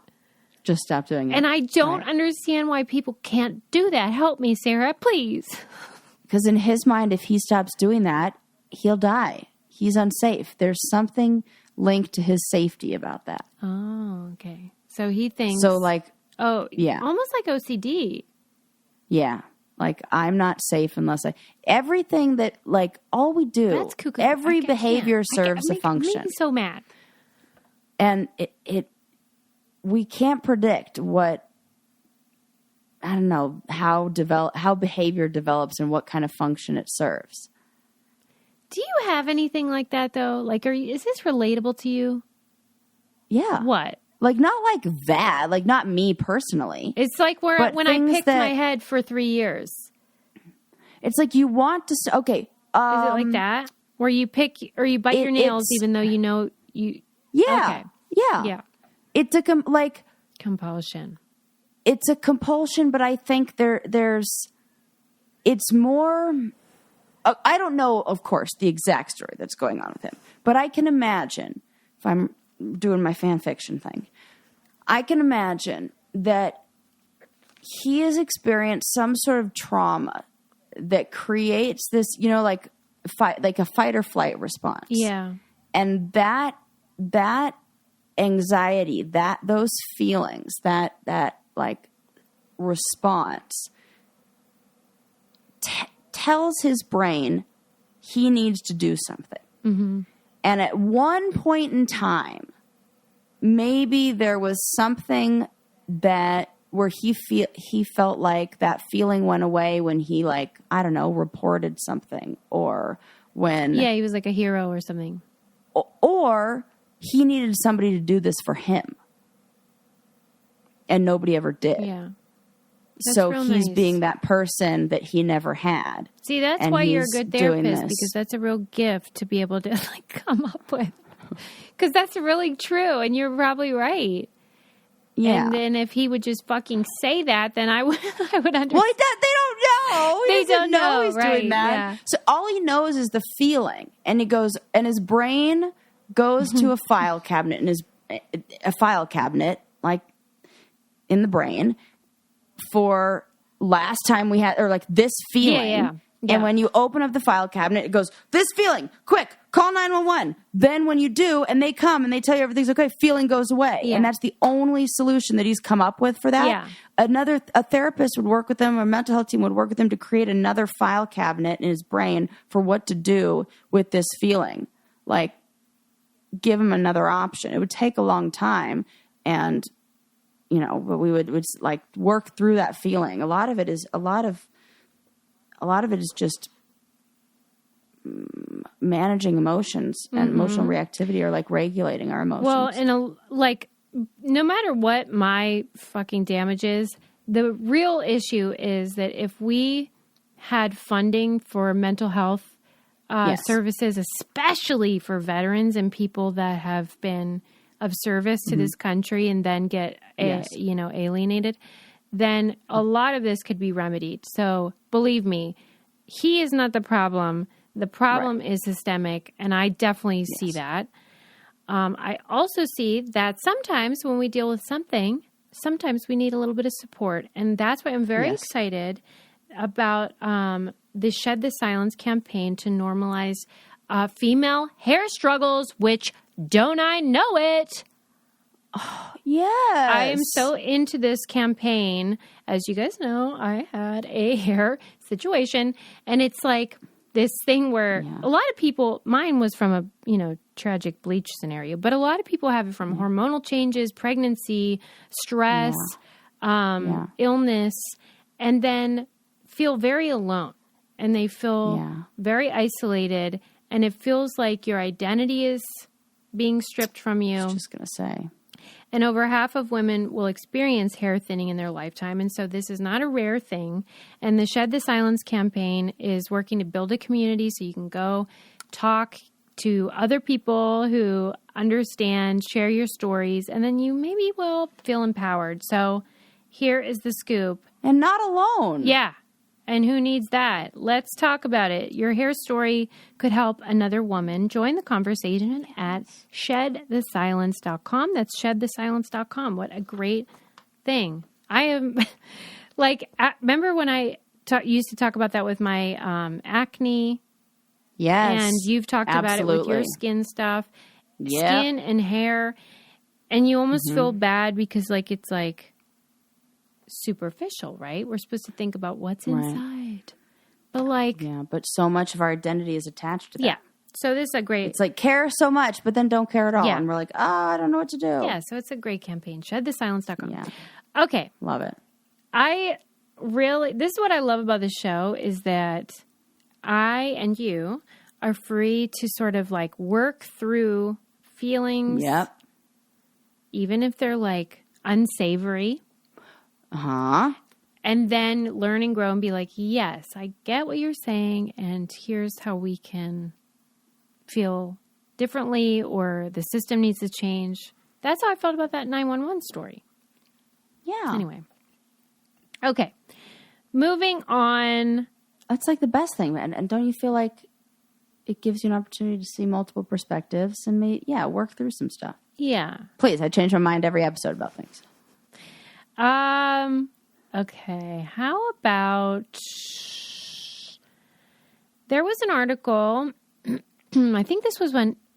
Just stop doing it. And I don't understand why people can't do that. Help me, Sarah, please. Because in his mind, if he stops doing that, he'll die. He's unsafe. There's something linked to his safety about that. Oh, okay. So he thinks. So like. Oh, yeah. Almost like OCD. Yeah. Like, I'm not safe unless everything that, like, all we do, That's cuckoo. every behavior serves a function. It makes me so mad. And we can't predict what, I don't know, how behavior develops and what kind of function it serves. Do you have anything like that, though? Like, is this relatable to you? Yeah. What? Like, not like that. Like, not me personally. It's like when I picked my head for 3 years. It's like you want to... Okay. Is it like that? Where you pick or you bite your nails even though you know you... Yeah. Okay. Yeah. Yeah. It's a... compulsion. It's a compulsion, but I think there's... It's more... I don't know, of course, the exact story that's going on with him. But I can imagine, if I'm doing my fan fiction thing, I can imagine that he has experienced some sort of trauma that creates this, like a fight or flight response. Yeah. And that anxiety, those feelings, that like response tells his brain he needs to do something. Mm-hmm. And at one point in time, maybe there was something that where he felt like that feeling went away when he, like, I don't know, reported something, or when he was like a hero or something, or he needed somebody to do this for him, and nobody ever did. Yeah. So he's being that person that he never had. See, that's why you're a good therapist, because that's a real gift to be able to, like, come up with. Because that's really true, and you're probably right. Yeah. And then if he would just fucking say that, then I would understand. Well, they don't know. They don't know he's right, doing that. Yeah. So all he knows is the feeling, and he goes, and his brain goes to a file cabinet, like in the brain, for last time we had, or like this feeling. Yeah. And when you open up the file cabinet, it goes, this feeling, quick, call 911. Then when you do, and they come and they tell you everything's okay, feeling goes away. Yeah. And that's the only solution that he's come up with for that. Yeah. A therapist would work with them, or a mental health team would work with him to create another file cabinet in his brain for what to do with this feeling. Like, give him another option. It would take a long time, and, you know, but we would like work through that feeling. A lot of it is just managing emotions and emotional reactivity, or like regulating our emotions. Well, and like, no matter what my fucking damage is, the real issue is that if we had funding for mental health services, especially for veterans and people that have been of service to this country and then get alienated, then a lot of this could be remedied. So believe me, he is not the problem. The problem is systemic, and I definitely see that. I also see that sometimes when we deal with something, sometimes we need a little bit of support. And that's why I'm very excited about the Shed the Silence campaign to normalize female hair struggles, which, don't I know it? Yes. I am so into this campaign. As you guys know, I had a hair situation, and it's like this thing where a lot of people, mine was from a, tragic bleach scenario, but a lot of people have it from hormonal changes, pregnancy, stress, illness, and then feel very alone, and they feel very isolated, and it feels like your identity is being stripped from you. I was just going to say. And over half of women will experience hair thinning in their lifetime. And so this is not a rare thing. And the Shed the Silence campaign is working to build a community so you can go talk to other people who understand, share your stories, and then you maybe will feel empowered. So here is the scoop. And not alone. Yeah. And who needs that? Let's talk about it. Your hair story could help another woman. Join the conversation at shedthesilence.com. That's shedthesilence.com. What a great thing. I am like, remember when I used to talk about that with my acne? Yes. And you've talked about it with your skin stuff, skin and hair. And you almost feel bad because it's like superficial, right? We're supposed to think about what's inside. But but so much of our identity is attached to that. Yeah. So this is a great... It's like, care so much, but then don't care at all. Yeah. And we're like, I don't know what to do. Yeah, so it's a great campaign. Shedthesilence.com. Yeah. Okay. Love it. This is what I love about the show, is that I and you are free to sort of work through feelings. Yep. Even if they're unsavory. And then learn and grow and be like, yes, I get what you're saying, and here's how we can feel differently, or the system needs to change. That's how I felt about that 911 story. Yeah. Anyway. Okay. Moving on. That's the best thing, man. And don't you feel like it gives you an opportunity to see multiple perspectives and work through some stuff? Yeah. Please, I change my mind every episode about things. Okay. How about, there was an article, I think this was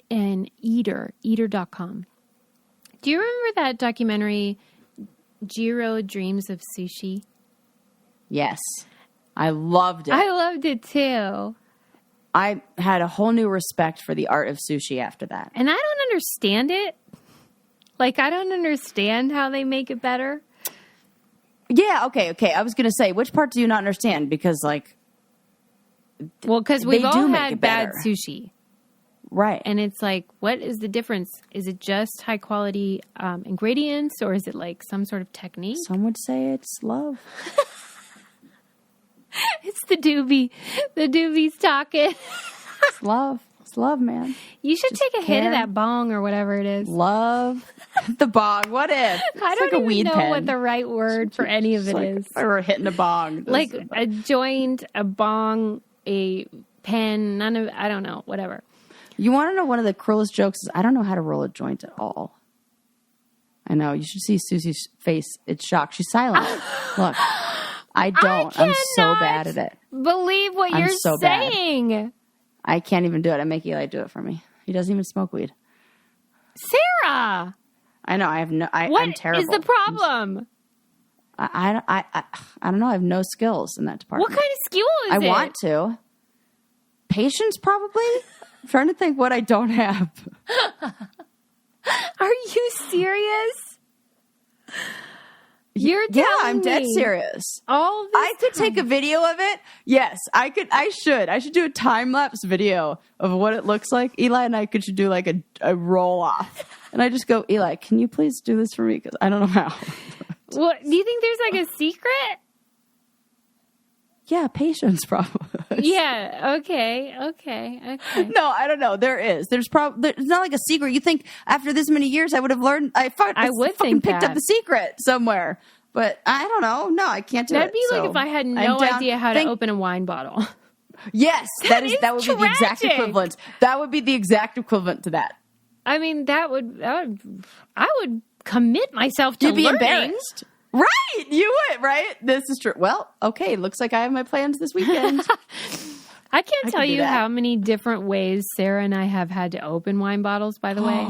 in eater.com. Do you remember that documentary, Jiro Dreams of Sushi? Yes. I loved it. I loved it too. I had a whole new respect for the art of sushi after that. And I don't understand it. Like, I don't understand how they make it better. Yeah, okay. I was going to say, which part do you not understand? Because, like... Well, because we've all had bad better. sushi. Right. And it's like, what is the difference? Is it just high-quality ingredients, or is it, like, some sort of technique? Some would say it's love. It's the doobie. The doobie's talking. It's love. It's love, man. You should Just take a hit of care. that bong or whatever it is. Love. The bong. What if? I It's don't like a even weed know pen. what the right word for any of it is. If I were hitting a bong. Like a joint, a bong, a pen, I don't know, whatever. You want to know one of the cruelest jokes is I don't know how to roll a joint at all. I know. You should see Susie's face. It's shocked. She's silent. Look. I don't. I'm so bad at it. Believe what I'm you're so bad. saying. I can't even do it. I make Eli do it for me. He doesn't even smoke weed. Sarah! I know. I have no. I'm What terrible. is the problem? I don't know. I have no skills in that department. What kind of skill is I it? want to. Patience, probably. I'm trying to think what I don't have. Are you serious? You're Yeah, telling I'm dead me serious. all this I could take a video of it. Yes, I could. I should do a time lapse video of what it looks like. Eli and I should do like a roll off, and I just go, Eli, can you please do this for me? Because I don't know how. What, do you think there's like a secret? Yeah, patience, probably. Yeah. Okay. No, I don't know. There is. There's not like a secret. You think after this many years I would have learned? I would fucking think picked that. up the secret somewhere. But I don't know. No, I can't do it. That'd be like So if I had I'm no down. idea how to open a wine bottle. Yes, that would be the exact tragic. equivalent. That would be the exact equivalent to that. I mean, I would commit myself to You'd be learning. embarrassed. Right, you would, right? This is true. Well, okay, looks like I have my plans this weekend. I can't tell could do you that. how many different ways Sarah and I have had to open wine bottles, by the way.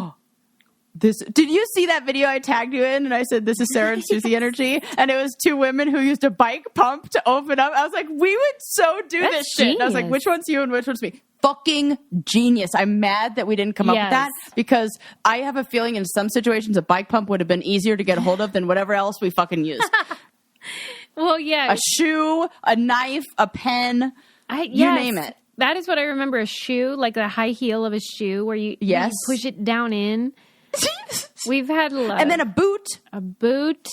Did you see that video I tagged you in? And I said, this is Sarah and Susie energy. And it was two women who used a bike pump to open up. I was like, we would so do That's this shit. And I was like, genius. which one's you and which one's me? Fucking genius. I'm mad that we didn't come up with that Yes. because I have a feeling in some situations a bike pump would have been easier to get a hold of than whatever else we fucking used. Well, yeah. A shoe, a knife, a pen, you name it. That is what I remember, a shoe, like the high heel of a shoe where you push it down in. We've had a lot. And then a boot. A boot.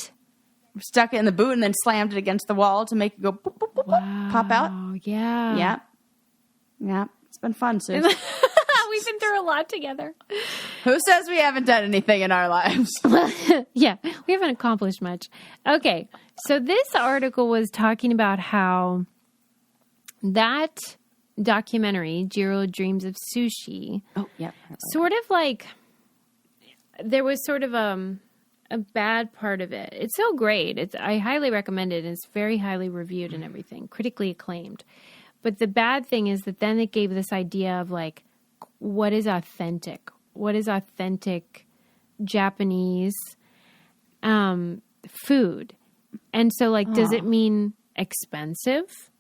Stuck it in the boot and then slammed it against the wall to make it go boop, boop, boop, boop, pop out. Oh, yeah. Yeah. Yeah. It's been fun, Sue. We've been through a lot together. Who says we haven't done anything in our lives? Yeah, we haven't accomplished much. Okay, so this article was talking about how that documentary, Jiro Dreams of Sushi, sort of like, there was sort of a bad part of it. It's so great. I highly recommend it. It's very highly reviewed and everything, critically acclaimed. But the bad thing is that then it gave this idea of like, what is authentic? What is authentic Japanese food? And so like, does it mean expensive?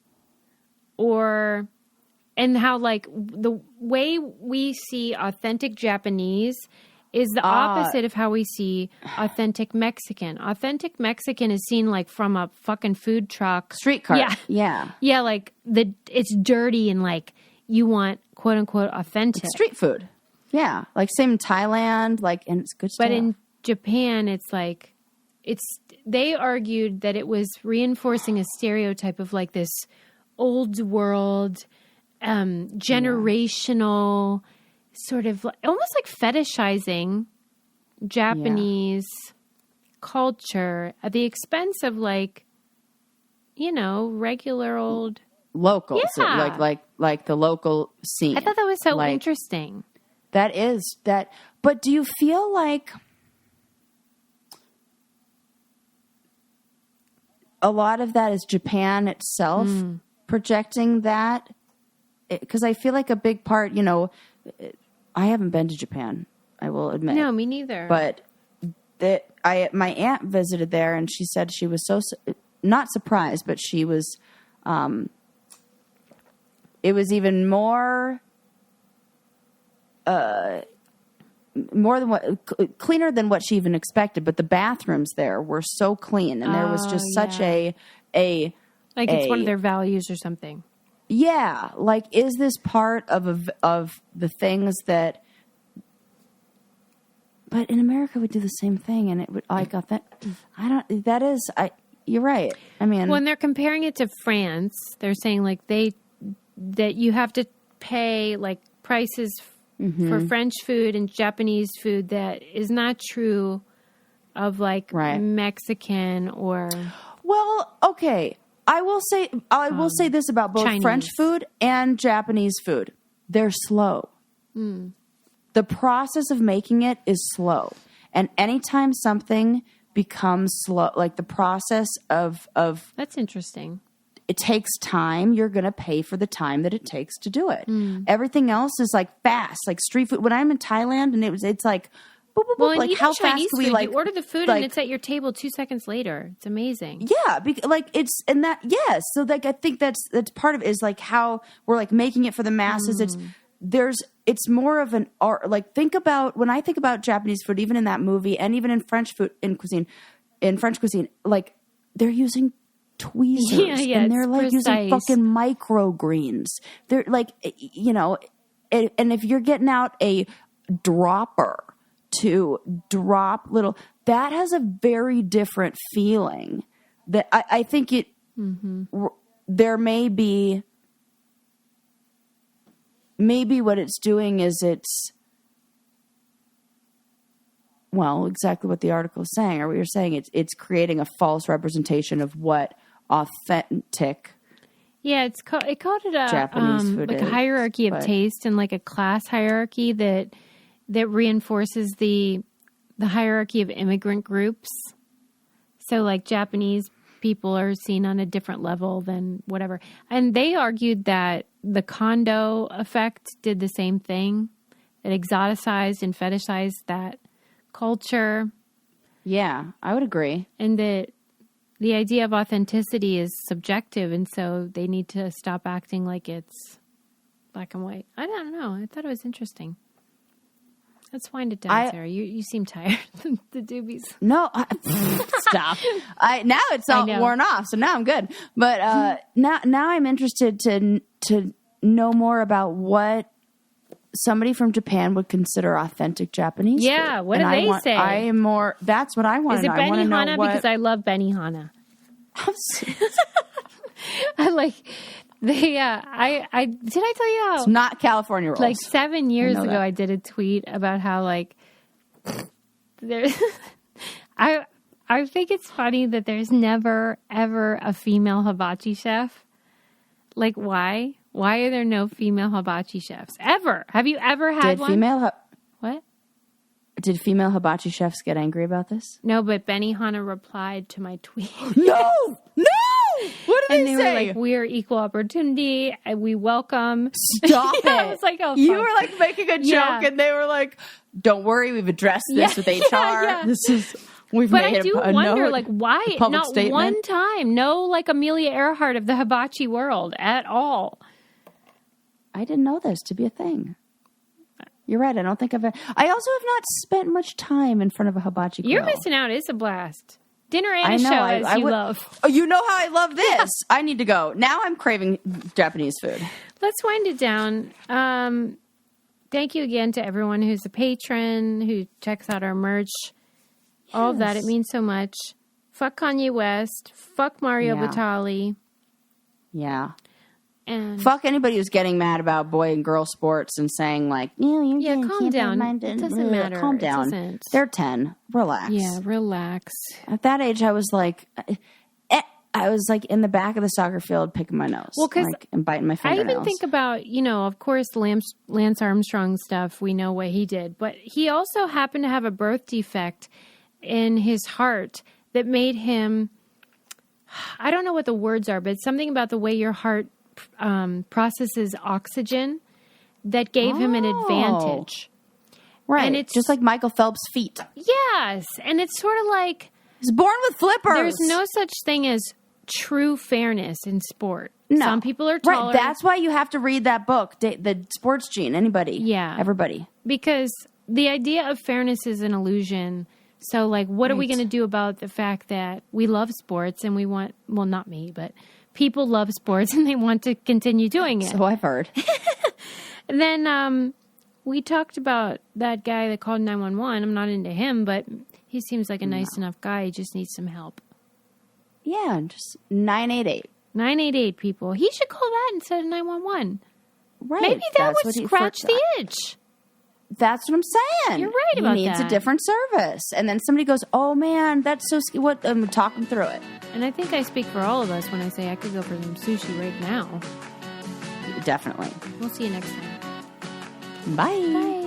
And how like the way we see authentic Japanese is the opposite of how we see authentic Mexican. Authentic Mexican is seen like from a fucking food truck. Street cart. Yeah. Yeah, like it's dirty and like you want quote unquote authentic. Street food. Yeah. Like same in Thailand, and it's good stuff. But in Japan, it's like, they argued that it was reinforcing a stereotype of like this old world, generational, sort of like, almost like fetishizing Japanese culture at the expense of like, regular old local. Yeah. So like the local scene. I thought that was so interesting. That is that. But do you feel like a lot of that is Japan itself projecting that? Because I feel like a big part, I haven't been to Japan, I will admit. No, me neither. But my aunt visited there and she said she was so, not surprised, but she was It was even more than cleaner than what she even expected. But the bathrooms there were so clean, and there was just such a like it's one of their values or something. Yeah, like is this part of the things that? But in America, we do the same thing, and it would You're right. I mean, when they're comparing it to France, they're saying like that you have to pay like prices for French food and Japanese food that is not true of like Mexican or. Well, okay. I will say this about both Chinese. French food and Japanese food. They're slow. The process of making it is slow. And anytime something becomes slow, like the process of That's interesting. It takes time, you're going to pay for the time that it takes to do it. Everything else is like fast, like street food. When I'm in Thailand and it's like, boop, boop, boop, Well, and like even how Chinese fast can we food, like you order the food and it's at your table 2 seconds later. It's amazing. Yeah, yes. So like I think that's part of it is like how we're like making it for the masses. It's more of an art. Like when I think about Japanese food, even in that movie and even in French cuisine, like they're using tweezers and they're like using fucking microgreens. They're like, and if you're getting out a dropper to drop little, that has a very different feeling that I think it, there may be what it's doing is exactly what the article is saying, or what you're saying. It's creating a false representation of what authentic. Yeah, it called it a Japanese food like a hierarchy of taste and like a class hierarchy that reinforces the hierarchy of immigrant groups. So like Japanese people are seen on a different level than whatever. And they argued that the condo effect did the same thing. It exoticized and fetishized that culture. Yeah, I would agree. And that the idea of authenticity is subjective, and so they need to stop acting like it's black and white. I don't know. I thought it was interesting. Let's wind it down, Sarah. You seem tired. The doobies. No, stop. Now it's all worn off, so now I'm good. But now I'm interested to know more about what somebody from Japan would consider authentic Japanese food. Yeah, what do they say? I am more. That's what I want to know. Is it Benihana? Because I love Benihana. I like. Did I tell you how? It's not California rolls. Like 7 years ago, I did a tweet about how like there. I think it's funny that there's never ever a female hibachi chef. Like why? Why are there no female hibachi chefs ever? Have you ever had one? What? Did female hibachi chefs get angry about this? No, but Benihana replied to my tweet. No. What did and they say? Were like, we're equal opportunity. And we welcome. Stop it. I was like, oh, you were like making a joke, and they were like, "Don't worry, we've addressed this with HR. Yeah. This is we've but made I do a wonder, note, like, why not statement. one time? No, like Amelia Earhart of the hibachi world at all. I didn't know this to be a thing. You're right. I don't think I also have not spent much time in front of a hibachi grill. You're missing out. It's a blast. Dinner and a show, as you love. Oh, you know how I love this. I need to go. Now I'm craving Japanese food. Let's wind it down. Thank you again to everyone who's a patron, who checks out our merch. Yes. All of that. It means so much. Fuck Kanye West. Fuck Mario Batali. Yeah. And fuck anybody who's getting mad about boy and girl sports and saying like, calm down. It doesn't matter. Calm down. They're 10. Relax. Yeah, relax. At that age, I was like in the back of the soccer field picking my nose, and biting my fingernails. I even think about, of course, Lance Armstrong stuff. We know what he did, but he also happened to have a birth defect in his heart that made him. I don't know what the words are, but it's something about the way your heart processes oxygen that gave him an advantage. Right. And it's just like Michael Phelps' feet. Yes. And it's sort of like he's born with flippers. There's no such thing as true fairness in sport. No. Some people are tolerant. Right. That's why you have to read that book, The Sports Gene. Anybody. Yeah. Everybody. Because the idea of fairness is an illusion. So, like, what are we going to do about the fact that we love sports and we want, well, not me, but people love sports and they want to continue doing it. So I've heard. And then we talked about that guy that called 911. I'm not into him, but he seems like a nice enough guy. He just needs some help. Yeah, just 988. 988 people. He should call that instead of 911. Right. Maybe that That's would what scratch the itch. That's what I'm saying. You're right about He needs that. a different service. And then somebody goes, oh, man, that's so... What? I'm talking through it. And I think I speak for all of us when I say I could go for some sushi right now. Definitely. We'll see you next time. Bye. Bye.